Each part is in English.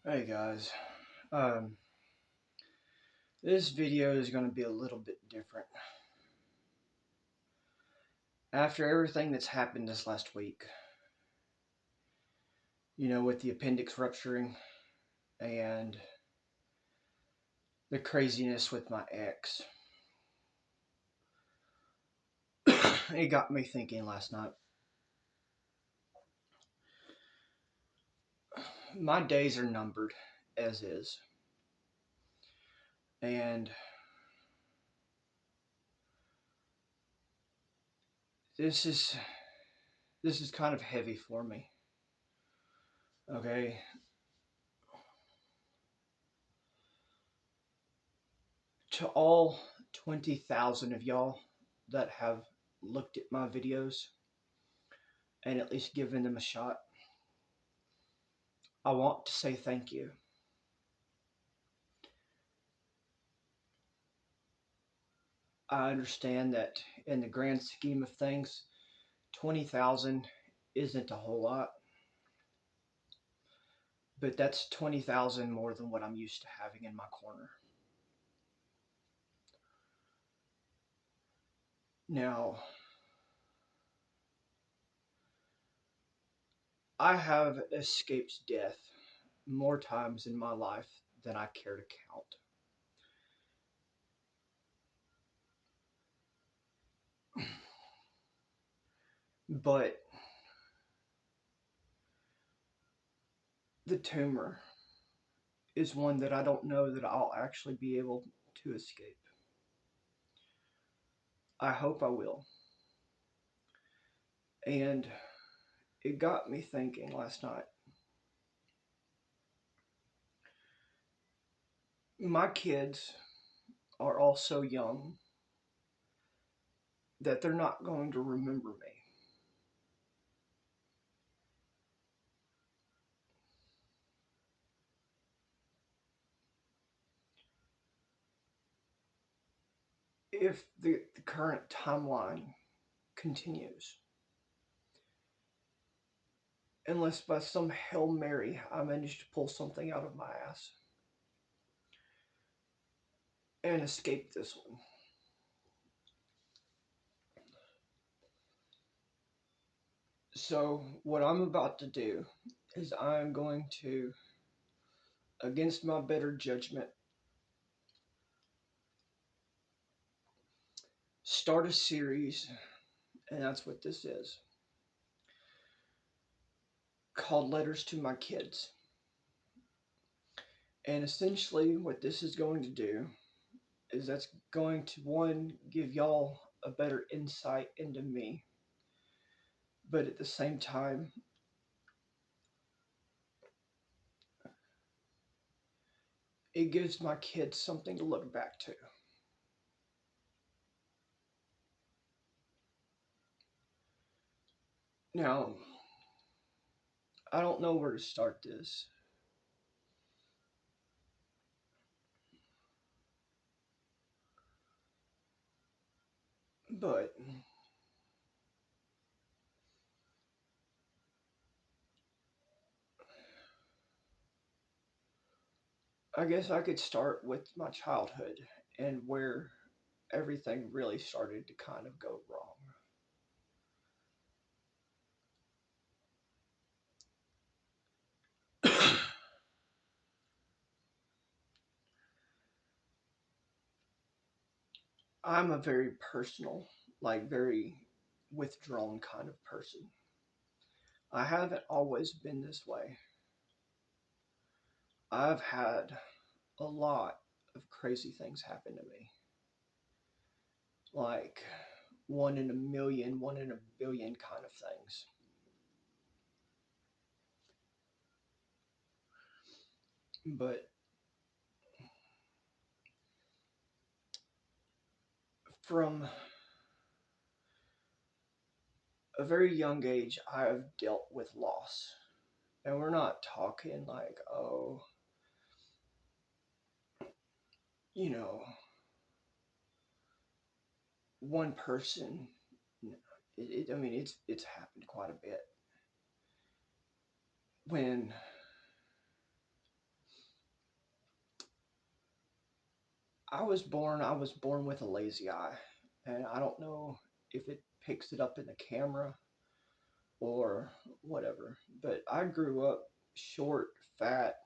Hey guys, um, this video is going to be a little bit different. After everything that's happened this last week, with the appendix rupturing and the craziness with my ex, it got me thinking last night. My days are numbered, as is, and this is this is kind of heavy for me. Okay, to all 20,000 of y'all that have looked at my videos and at least given them a shot, I want to say thank you. I understand that in the grand scheme of things, 20,000 isn't a whole lot, but that's 20,000 more than what I'm used to having in my corner. Now, I have escaped death more times in my life than I care to count. But the tumor is one that I don't know that I'll actually be able to escape. I hope I will. And it got me thinking last night. My kids are all so young that they're not going to remember me. If the current timeline continues. Unless by some Hail Mary I manage to pull something out of my ass and escape this one. So, what I'm about to do is I'm going to, against my better judgment, start a series, and that's what this is, called Letters to My Kids. And essentially, what this is going to do is that's going to, one, give y'all a better insight into me, but at the same time, it gives my kids something to look back to. Now, I don't know where to start this, but I guess I could start with my childhood and where everything really started to kind of go wrong. I'm a very personal, like very withdrawn kind of person. I haven't always been this way. I've had a lot of crazy things happen to me. Like one in a million, one in a billion kind of things. But from a very young age, I have dealt with loss. And we're not talking like, oh, you know, one person. I mean, it's happened quite a bit. When I was born with a lazy eye, and I don't know if it picks it up in the camera or whatever. But I grew up short, fat.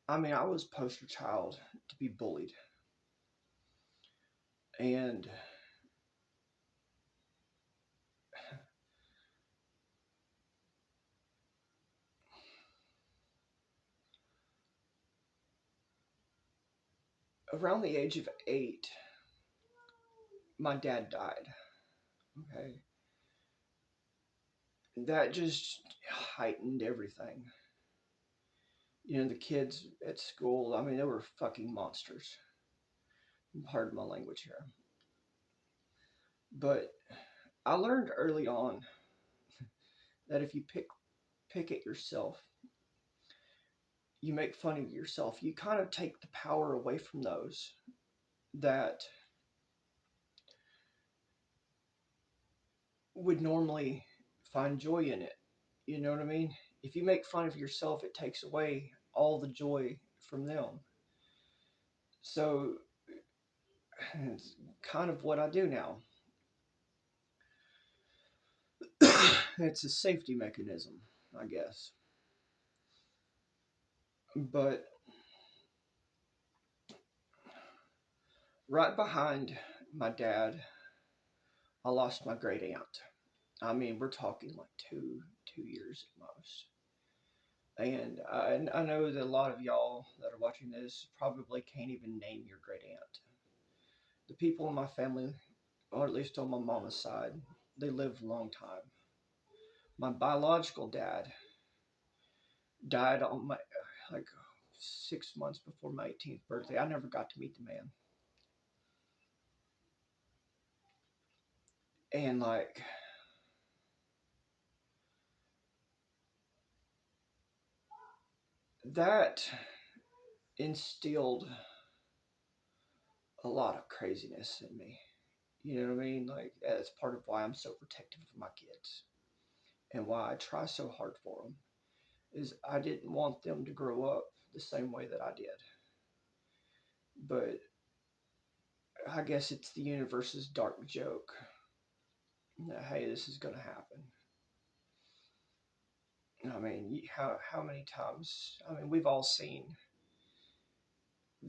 I mean, I was poster child to be bullied. And around the age of 8, my dad died. Okay. That just heightened everything. The kids at school, I mean, they were fucking monsters. Pardon my language here. But I learned early on that if you pick at yourself, you make fun of yourself, you kind of take the power away from those that would normally find joy in it. You know what I mean? If you make fun of yourself, it takes away all the joy from them. So it's kind of what I do now. It's a safety mechanism, I guess. But right behind my dad, I lost my great aunt. I mean, we're talking like two years at most. And I know that a lot of y'all that are watching this probably can't even name your great aunt. The people in my family, or at least on my mama's side, they lived a long time. My biological dad died on my like 6 months before my 18th birthday. I never got to meet the man. And like that instilled a lot of craziness in me. You know what I mean? Like that's part of why I'm so protective of my kids and why I try so hard for them. Is I didn't want them to grow up the same way that I did. But I guess it's the universe's dark joke that hey, this is gonna happen. I mean, how many times? I mean, we've all seen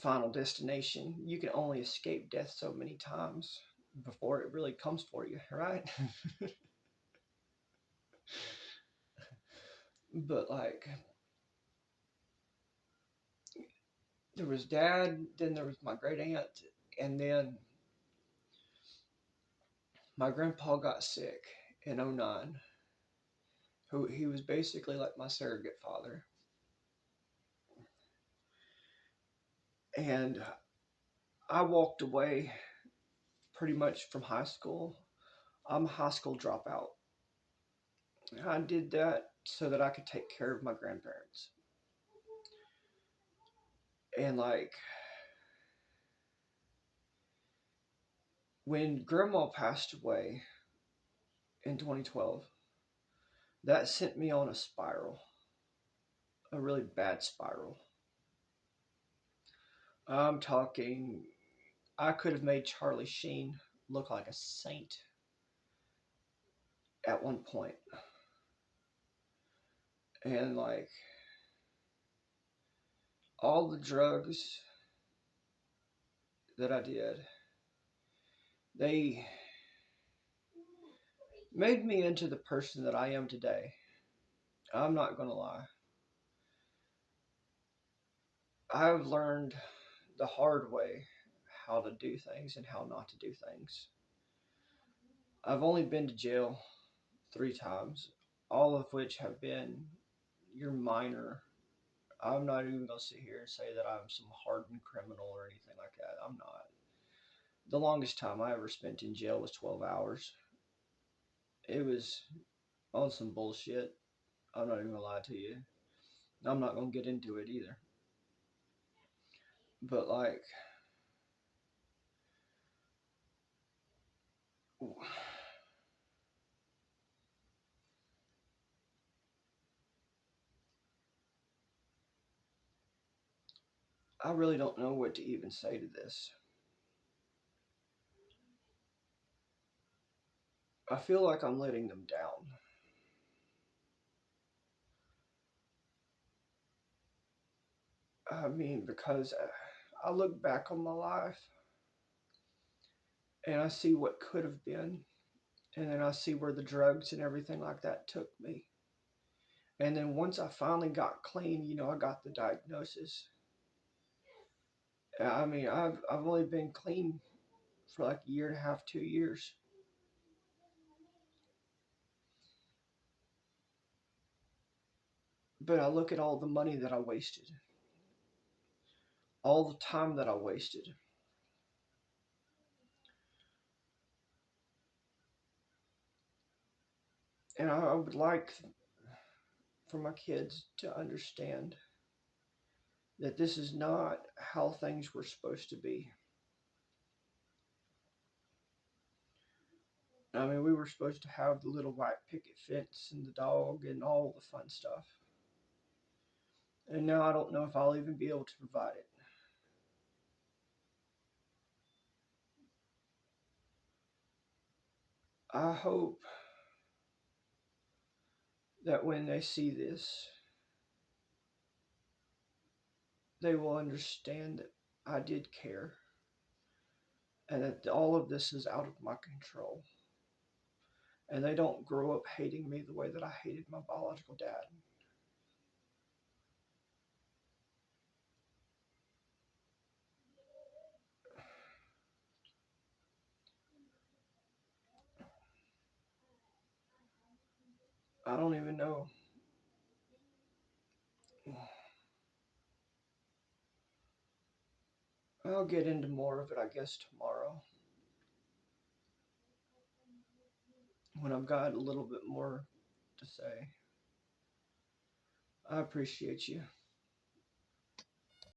Final Destination. You can only escape death so many times before it really comes for you, right? But like, there was dad, then there was my great aunt, and then my grandpa got sick in '09. Who he was basically like my surrogate father, and I walked away pretty much from high school. I'm a high school dropout. I did that so that I could take care of my grandparents. And like when grandma passed away in 2012, that sent me on a spiral, a really bad spiral. I'm talking, I could have made Charlie Sheen look like a saint at one point. And like all the drugs that I did, they made me into the person that I am today. I'm not going to lie. I've learned the hard way how to do things and how not to do things. I've only been to jail 3 times, all of which have been your minor. I'm not even going to sit here and say that I'm some hardened criminal or anything like that. I'm not. The longest time I ever spent in jail was 12 hours. It was on some bullshit. I'm not even going to lie to you. I'm not going to get into it either. But like, I really don't know what to even say to this. I feel like I'm letting them down. I mean, because I look back on my life and I see what could have been, and then I see where the drugs and everything like that took me. And then once I finally got clean, I got the diagnosis. I mean, I've only been clean for like a year and a half, 2 years. But I look at all the money that I wasted, all the time that I wasted. And I would like for my kids to understand that this is not how things were supposed to be. I mean, we were supposed to have the little white picket fence and the dog and all the fun stuff. And now I don't know if I'll even be able to provide it. I hope that when they see this, they will understand that I did care and that all of this is out of my control. And they don't grow up hating me the way that I hated my biological dad. I don't even know. I'll get into more of it, I guess, tomorrow when I've got a little bit more to say. I appreciate you.